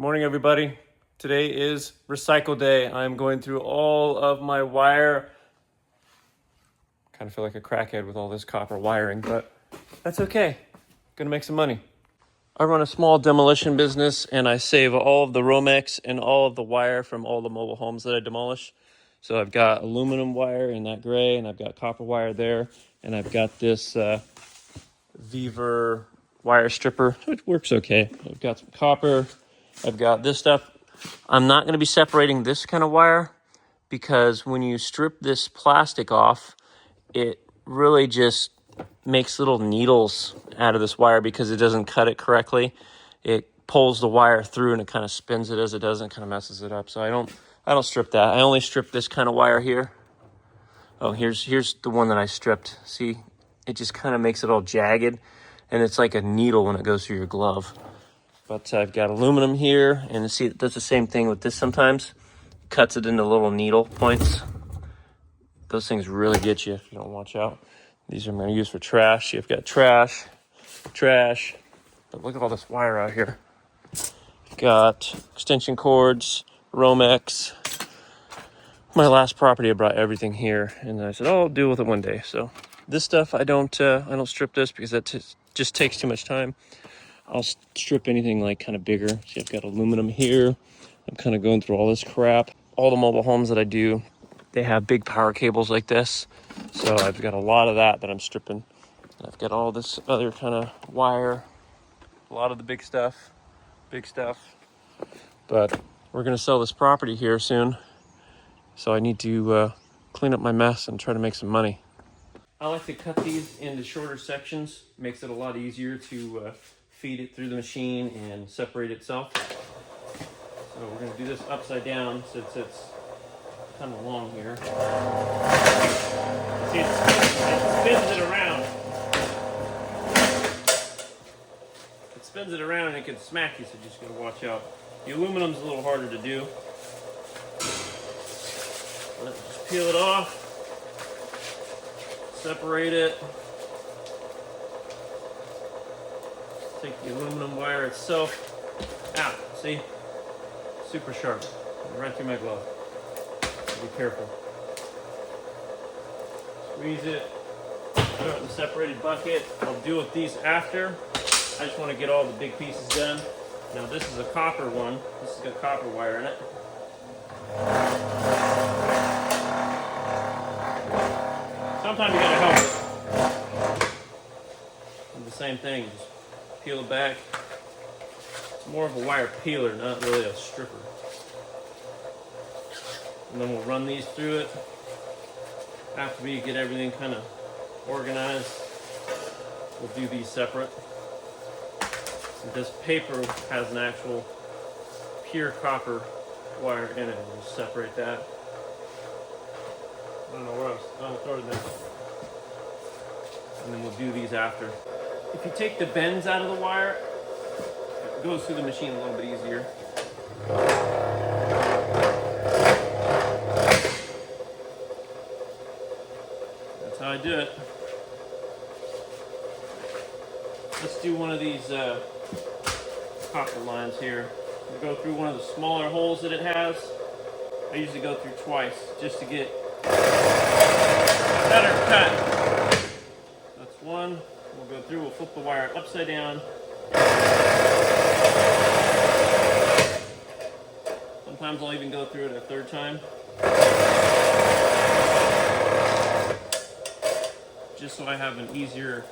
Morning, everybody. Today is recycle day. I'm going through all of my wire. Kind of feel like a crackhead with all this copper wiring, but that's okay. Gonna make some money. I run a small demolition business and I save all of the Romex and all of the wire from all the mobile homes that I demolish. So I've got aluminum wire in that gray, and I've got copper wire there, and I've got this Weaver wire stripper, which works okay. I've got some copper. I've got this stuff. I'm not going to be separating this kind of wire because when you strip this plastic off, it really just makes little needles out of this wire because it doesn't cut it correctly. It pulls the wire through and it kind of spins it as it does and kind of messes it up. So I don't strip that. I only strip this kind of wire here. Oh, here's the one that I stripped. See, it just kind of makes it all jagged, and it's like a needle when it goes through your glove. But I've got aluminum here, and see, it does the same thing with this sometimes. Cuts it into little needle points. Those things really get you if you don't watch out. These are going to use for trash. You've got trash. But look at all this wire out here. You've got extension cords, Romex. My last property, I brought everything here, and I said, "Oh, I'll deal with it one day." So this stuff, I don't strip this because that just takes too much time. I'll strip anything like kind of bigger. See, I've got aluminum here. I'm kind of going through all this crap. All the mobile homes that I do, they have big power cables like this. So I've got a lot of that I'm stripping. And I've got all this other kind of wire, a lot of the big stuff. But we're going to sell this property here soon. So I need to clean up my mess and try to make some money. I like to cut these into shorter sections. Makes it a lot easier to feed it through the machine and separate itself. So we're going to do this upside down since it's kind of long here. See, it spins it around. It spins it around and it can smack you, so you just got to watch out. The aluminum's a little harder to do. Let's just peel it off. Separate it. Take the aluminum wire itself out. See? Super sharp. Right through my glove. Be careful. Squeeze it. Put it in the separated bucket. I'll deal with these after. I just want to get all the big pieces done. Now this is a copper one. This has got copper wire in it. Sometimes you gotta help it. And the same thing, just peel it back. It's more of a wire peeler, not really a stripper. And then we'll run these through it. After we get everything kind of organized, we'll do these separate. So this paper has an actual pure copper wire in it. We'll just separate that. I don't know where else. I'll throw it there. And then we'll do these after. If you take the bends out of the wire, it goes through the machine a little bit easier. That's how I do it. Let's do one of these copper lines here. We'll go through one of the smaller holes that it has. I usually go through twice just to get better cut. That's one. We'll go through, we'll flip the wire upside down. Sometimes I'll even go through it a third time. Just so I have an easier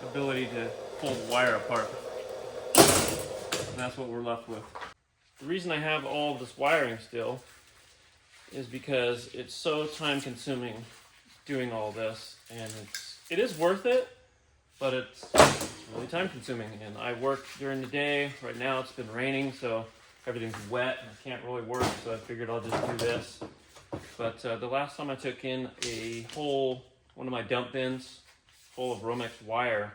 ability to pull the wire apart. And that's what we're left with. The reason I have all of this wiring still is because it's so time consuming doing all this, and it is worth it, but it's really time consuming. And I work during the day. Right now it's been raining, so everything's wet and I can't really work, so I figured I'll just do this. But the last time I took in one of my dump bins full of Romex wire,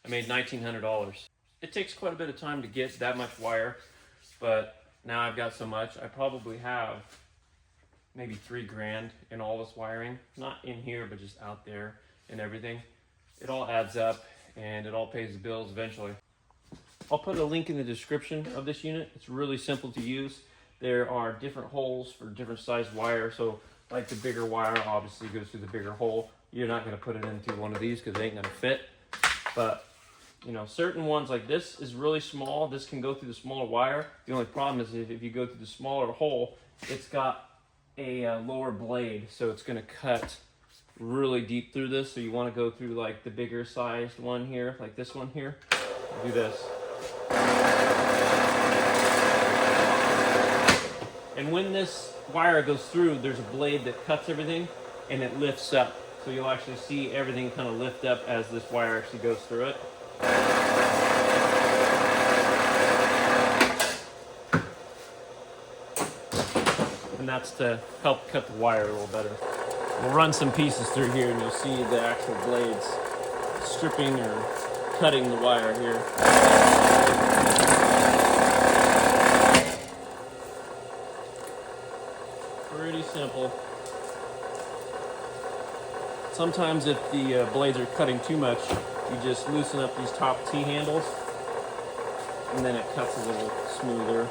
I made $1,900. It takes quite a bit of time to get that much wire, but now I've got so much, I probably have maybe $3,000 in all this wiring. Not in here, but just out there and everything. It all adds up and it all pays the bills eventually. I'll put a link in the description of this unit. It's really simple to use. There are different holes for different size wire. So like the bigger wire obviously goes through the bigger hole. You're not going to put it into one of these because they ain't going to fit. But you know, certain ones like this is really small. This can go through the smaller wire. The only problem is if you go through the smaller hole, it's got a lower blade, so it's going to cut really deep through this. So you want to go through like the bigger sized one here, like this one here. Do this. And when this wire goes through, there's a blade that cuts everything and it lifts up. So you'll actually see everything kind of lift up as this wire actually goes through it. And that's to help cut the wire a little better. We'll run some pieces through here and you'll see the actual blades stripping or cutting the wire here. Pretty simple. Sometimes if the blades are cutting too much, you just loosen up these top T-handles and then it cuts a little smoother.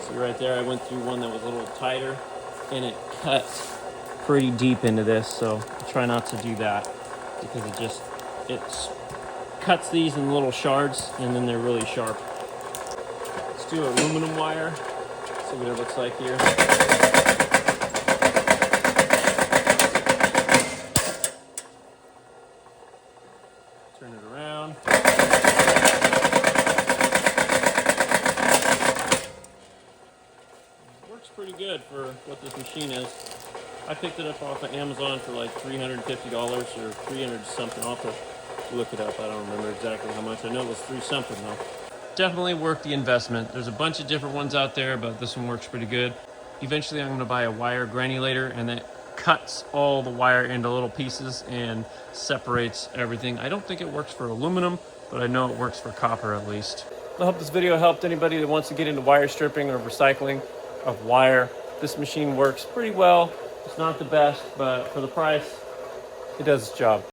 See right there, I went through one that was a little tighter and it cut pretty deep into this, so I try not to do that because it cuts these in little shards and then they're really sharp. Let's do aluminum wire. See what it looks like here. Turn it around. It works pretty good for what this machine is. I picked it up off of Amazon for like $350 or $300 something. I'll have to look it up. I don't remember exactly how much. I know it was $3 something though. Definitely worth the investment. There's a bunch of different ones out there, but this one works pretty good. Eventually I'm going to buy a wire granulator, and that cuts all the wire into little pieces and separates everything. I don't think it works for aluminum, but I know it works for copper at least. I hope this video helped anybody that wants to get into wire stripping or recycling of wire. This machine works pretty well. It's not the best, but for the price, it does its job.